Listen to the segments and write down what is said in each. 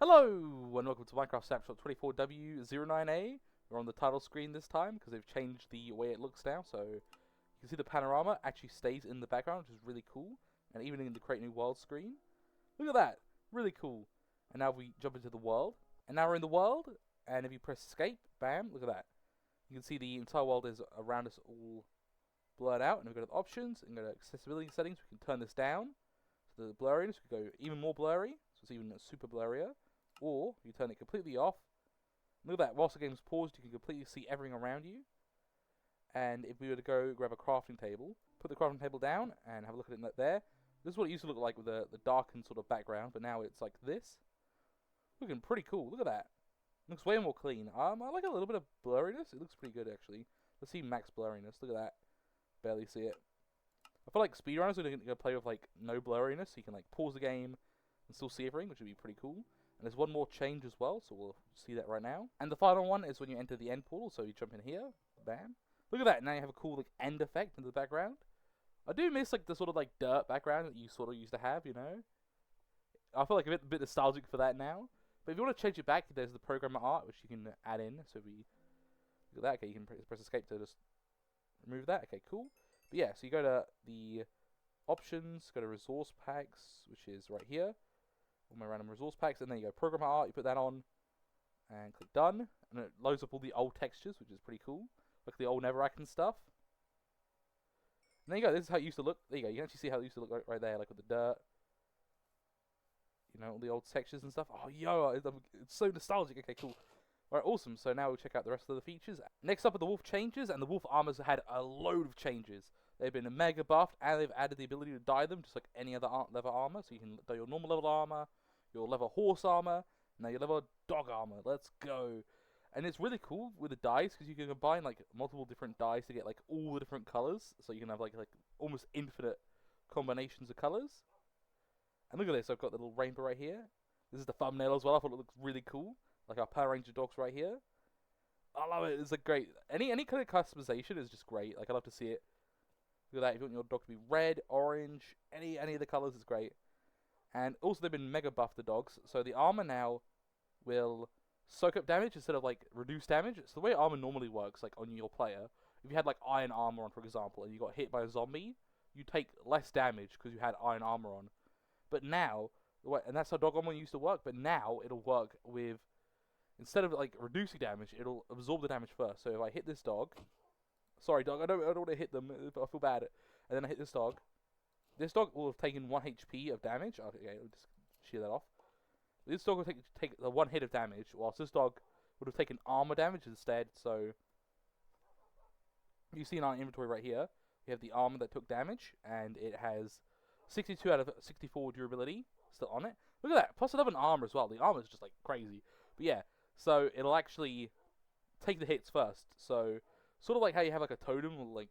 Hello, and welcome to Minecraft Snapshot 24W09A. We're on the title screen this time because they've changed the way it looks now. So you can see the panorama actually stays in the background, which is really cool. And even in the Create New World screen. Look at that, really cool. And now we jump into the world. And now we're in the world, and if you press escape, bam, look at that. You can see the entire world is around us all blurred out. And we go to the options and go to accessibility settings. We can turn this down. So the blurriness, we can go even more blurry. So it's even super blurrier. Or you turn it completely off. Look at that, whilst the game's paused, you can completely see everything around you. And if we were to go grab a crafting table, put the crafting table down and have a look at it there. This is what it used to look like with the darkened sort of background, but now it's like this. Looking pretty cool, look at that. Looks way more clean. I like a little bit of blurriness, it looks pretty good actually. Let's see max blurriness, look at that. Barely see it. I feel like speedrunners are going to play with like no blurriness, so you can like pause the game and still see everything, which would be pretty cool. And there's one more change as well, so we'll see that right now. And the final one is when you enter the end portal, so you jump in here, bam. Look at that, now you have a cool like end effect in the background. I do miss like the sort of like dirt background that you sort of used to have, you know. I feel like a bit nostalgic for that now. But if you want to change it back, there's the programmer art, which you can add in. So if we look at that, okay, you can press escape to just remove that. Okay, cool. But yeah, so you go to the options, go to resource packs, which is right here. All my random resource packs, and then you go programmer art, you put that on, and click done, and it loads up all the old textures, which is pretty cool, like the old Netherrack and stuff. And there you go, this is how it used to look. There you go, you can actually see how it used to look right there, like with the dirt, you know, all the old textures and stuff. Oh, yo, it's so nostalgic. Okay, cool. Alright, awesome, so now we'll check out the rest of the features. Next up are the wolf changes, and the wolf armors had a load of changes. They've been mega buffed, and they've added the ability to dye them, just like any other level armor. So you can dye your normal level armor, your level horse armor, now your level dog armor. Let's go. And it's really cool with the dyes, because you can combine like multiple different dyes to get like all the different colors. So you can have like almost infinite combinations of colors. And look at this, I've got the little rainbow right here. This is the thumbnail as well. I thought it looks really cool. Like our Power Ranger dogs right here. I love it. It's like great. Any kind of customization is just great. Like I love to see it. Look at that, if you want your dog to be red, orange, any of the colours is great. And also they've been mega buffed, the dogs. So the armor now will soak up damage instead of like reduce damage. So the way armor normally works, like on your player, if you had like iron armor on, for example, and you got hit by a zombie, you take less damage because you had iron armor on. But now, and that's how dog armor used to work, but now it'll work with, instead of like reducing damage, it'll absorb the damage first. So if I hit this dog, sorry, dog, I don't want to hit them, I feel bad. And then I hit this dog. This dog will have taken 1 HP of damage. Okay, I'll just shear that off. This dog will take the 1 hit of damage, whilst this dog would have taken armor damage instead. So, you see in our inventory right here, we have the armor that took damage, and it has 62 out of 64 durability still on it. Look at that, plus 11 armor as well. The armor is just like crazy. But yeah, so it'll actually take the hits first. So, sort of like how you have like a totem, like,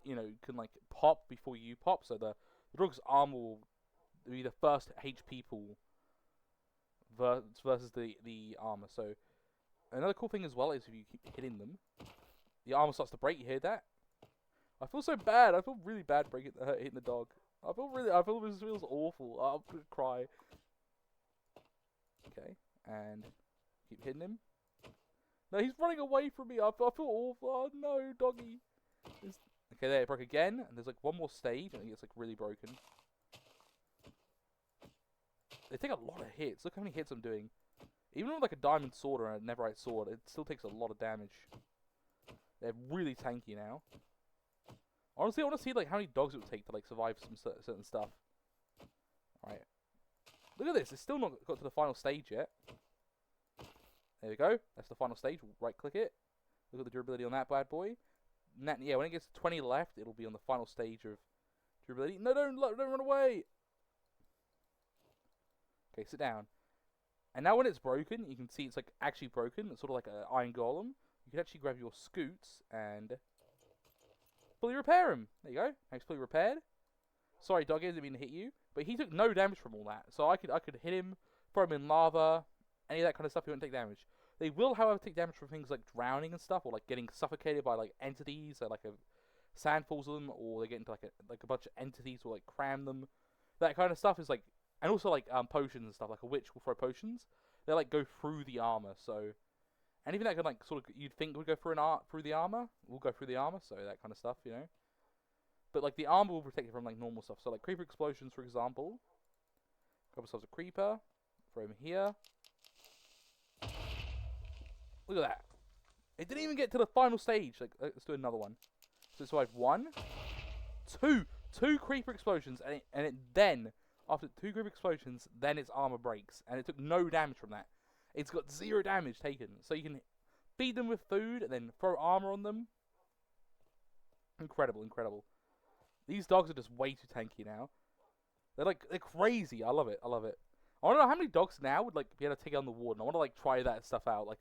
you know, you can like pop before you pop. So the dog's armor will be the first HP pool versus the armor. So another cool thing as well is if you keep hitting them, the armor starts to break. You hear that? I feel so bad. I feel really bad hitting the dog. I feel this feels awful. I'm gonna cry. Okay, and keep hitting him. No, he's running away from me. I feel awful. Oh no, doggy. Okay, there, it broke again, and there's like one more stage, and it gets like really broken. They take a lot of hits. Look how many hits I'm doing. Even with like a diamond sword or a netherite sword, it still takes a lot of damage. They're really tanky now. Honestly, I want to see like how many dogs it would take to like survive some certain stuff. Alright. Look at this. It's still not got to the final stage yet. There we go. That's the final stage. We'll right click it. Look at the durability on that bad boy. Yeah, when it gets to 20 left, it'll be on the final stage of durability. No, don't run away. Okay, sit down. And now when it's broken, you can see it's like actually broken. It's sort of like an iron golem. You can actually grab your scoots and fully repair him. There you go. Now he's fully repaired. Sorry, doggy, I didn't mean to hit you, but he took no damage from all that. So I could hit him, throw him in lava, any of that kind of stuff. He won't take damage. They will, however, take damage from things like drowning and stuff, or like getting suffocated by like entities, or like a sand falls on them, or they get into like a bunch of entities or like cram them. That kind of stuff is like, and also like potions and stuff. Like a witch will throw potions. they like go through the armor. So anything that can like sort of you'd think would go through through the armor will go through the armor. So that kind of stuff, you know. But like the armor will protect you from like normal stuff. So like creeper explosions, for example. Grab ourselves a creeper. Throw him here. Look at that. It didn't even get to the final stage. Like, let's do another one. So it survived 1, 2 creeper explosions, and it then, after 2 creeper explosions, then its armor breaks, and it took no damage from that. It's got 0 damage taken, so you can feed them with food and then throw armor on them. Incredible, incredible. These dogs are just way too tanky now. They're crazy. I love it. I love it. I want to know how many dogs now would like be able to take on the warden. I want to like try that stuff out. Like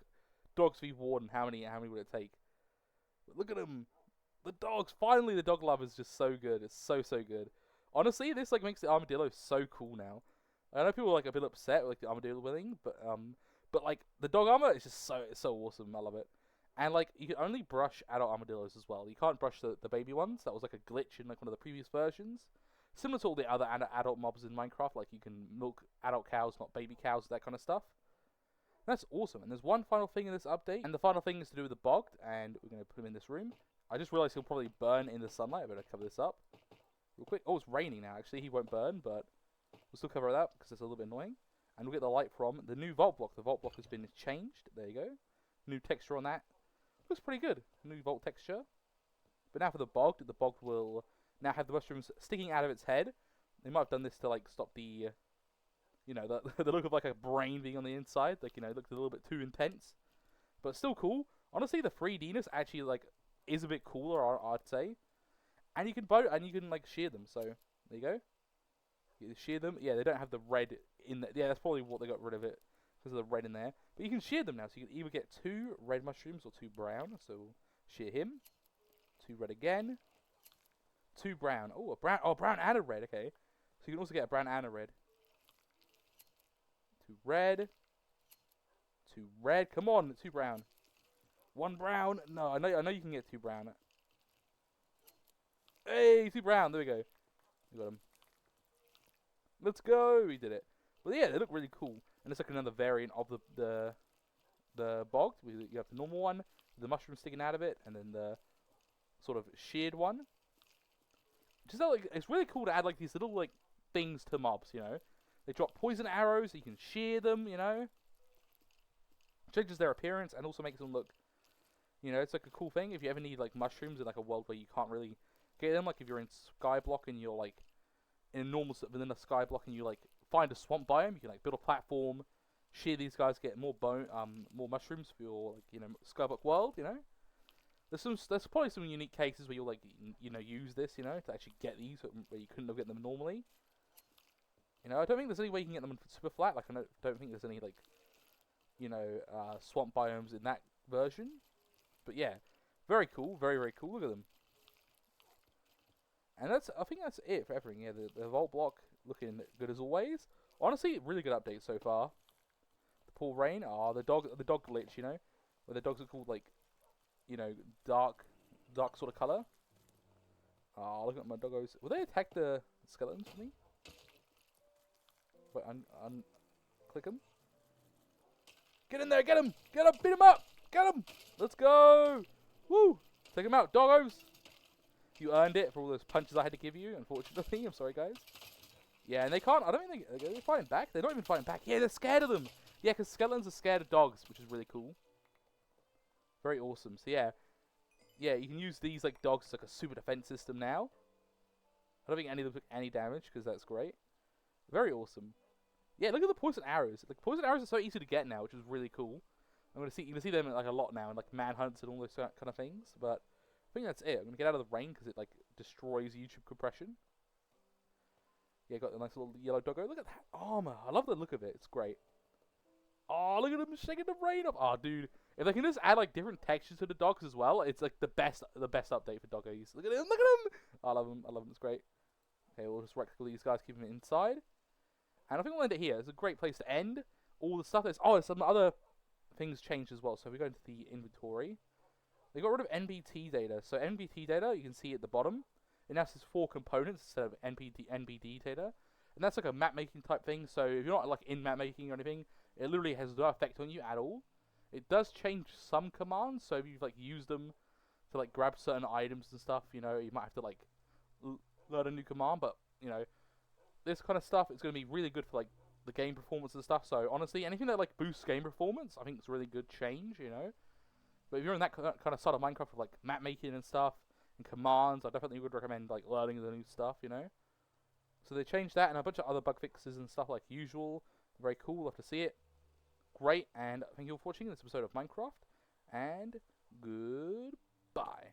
dogs v warden. How many would it take? But look at them. The dogs. Finally, the dog love is just so good. It's so good. Honestly, this like makes the armadillo so cool now. I know people are like a bit upset with like the armadillo winning, but like the dog armor is just so awesome. I love it. And like you can only brush adult armadillos as well. You can't brush the baby ones. That was like a glitch in like one of the previous versions. Similar to all the other adult mobs in Minecraft, like you can milk adult cows, not baby cows, that kind of stuff. And that's awesome. And there's one final thing in this update, and the final thing is to do with the Bogged, and we're going to put him in this room. I just realized he'll probably burn in the sunlight. I better cover this up real quick. Oh, it's raining now. Actually, he won't burn, but we'll still cover it up because it's a little bit annoying. And we'll get the light from the new vault block. The vault block has been changed. There you go. New texture on that. Looks pretty good. New vault texture. But now for the Bogged will now have the mushrooms sticking out of its head. They might have done this to like stop the, you know, the look of like a brain being on the inside. Like, you know, it looks a little bit too intense, but still cool. Honestly, the 3Dness actually like is a bit cooler, I'd say. And you can like shear them. So there you go. You shear them. Yeah, they don't have the red in there. Yeah, that's probably what they got rid of it because of the red in there. But you can shear them now. So you can either get 2 red mushrooms or 2 brown. So we'll shear him. 2 red again. 2 brown. Oh, a brown. Oh, brown and a red. Okay. So you can also get a brown and a red. 2 red. 2 red. Come on, 2 brown. 1 brown. No, I know you can get 2 brown. Hey, 2 brown. There we go. We got him. Let's go. We did it. Well, yeah, they look really cool. And it's like another variant of the Bogged. You have the normal one, the mushroom sticking out of it, and then the sort of sheared one. Just like it's really cool to add like these little like things to mobs. You know, they drop poison arrows. So you can shear them. You know, changes their appearance and also makes them look. You know, it's like a cool thing if you ever need like mushrooms in like a world where you can't really get them. Like if you're in Skyblock and you're like in a normal vanilla Skyblock and you like find a swamp biome, you can like build a platform, shear these guys, get more more mushrooms for your like you know Skyblock world. You know. There's probably some unique cases where you'll like you know use this to actually get these where you couldn't have get them normally. You know, I don't think there's any way you can get them on super flat. Like I don't think there's any like you know swamp biomes in that version. But yeah, very cool, very cool. Look at them. And I think that's it for everything. Yeah, the vault block looking good as always. Honestly, really good update so far. The pool rain. The dog glitch. You know, where the dogs are called like. You know, dark sort of color. Look at my doggos. Will they attack the skeletons for me? Wait, click them. Get in there, get him, beat him up, get him. Let's go. Woo! Take him out, doggos. You earned it for all those punches I had to give you. Unfortunately, I'm sorry, guys. Yeah, and they can't. I don't think they're fighting back. They're not even fighting back. Yeah, they're scared of them. Yeah, because skeletons are scared of dogs, which is really cool. Very awesome. So yeah, you can use these like dogs as like a super defense system now. I don't think any of them took any damage because that's great. Very awesome. Yeah, look at the poison arrows. Like poison arrows are so easy to get now, which is really cool. You can see them like a lot now in like manhunts and all those kind of things. But I think that's it. I'm gonna get out of the rain because it like destroys YouTube compression. Yeah, got a nice little yellow doggo. Look at that armor. I love the look of it. It's great. Oh, look at him shaking the rain off. Oh, dude. If they can just add like different textures to the dogs as well, it's like the best update for doggos. Look at him, look at him! I love him, it's great. Okay, we'll just rectangle these guys, keep them inside. And I think we'll end it here. It's a great place to end. All the stuff there's some other things changed as well. So if we go into the inventory, they got rid of NBT data. So NBT data, you can see at the bottom, it now says 4 components instead of NBD data. And that's like a map making type thing. So if you're not like in map making or anything, It literally has no effect on you at all. It does change some commands, so if you've like used them to like grab certain items and stuff, you know, you might have to like learn a new command. But you know, this kind of stuff is going to be really good for like the game performance and stuff. So honestly, anything that like boosts game performance, I think it's a really good change, you know. But if you're in that kind of side of Minecraft with like map making and stuff and commands, I definitely would recommend like learning the new stuff, you know. So they changed that and a bunch of other bug fixes and stuff like usual. Very cool, love to see it. Great, and thank you all for watching this episode of Minecraft, and goodbye.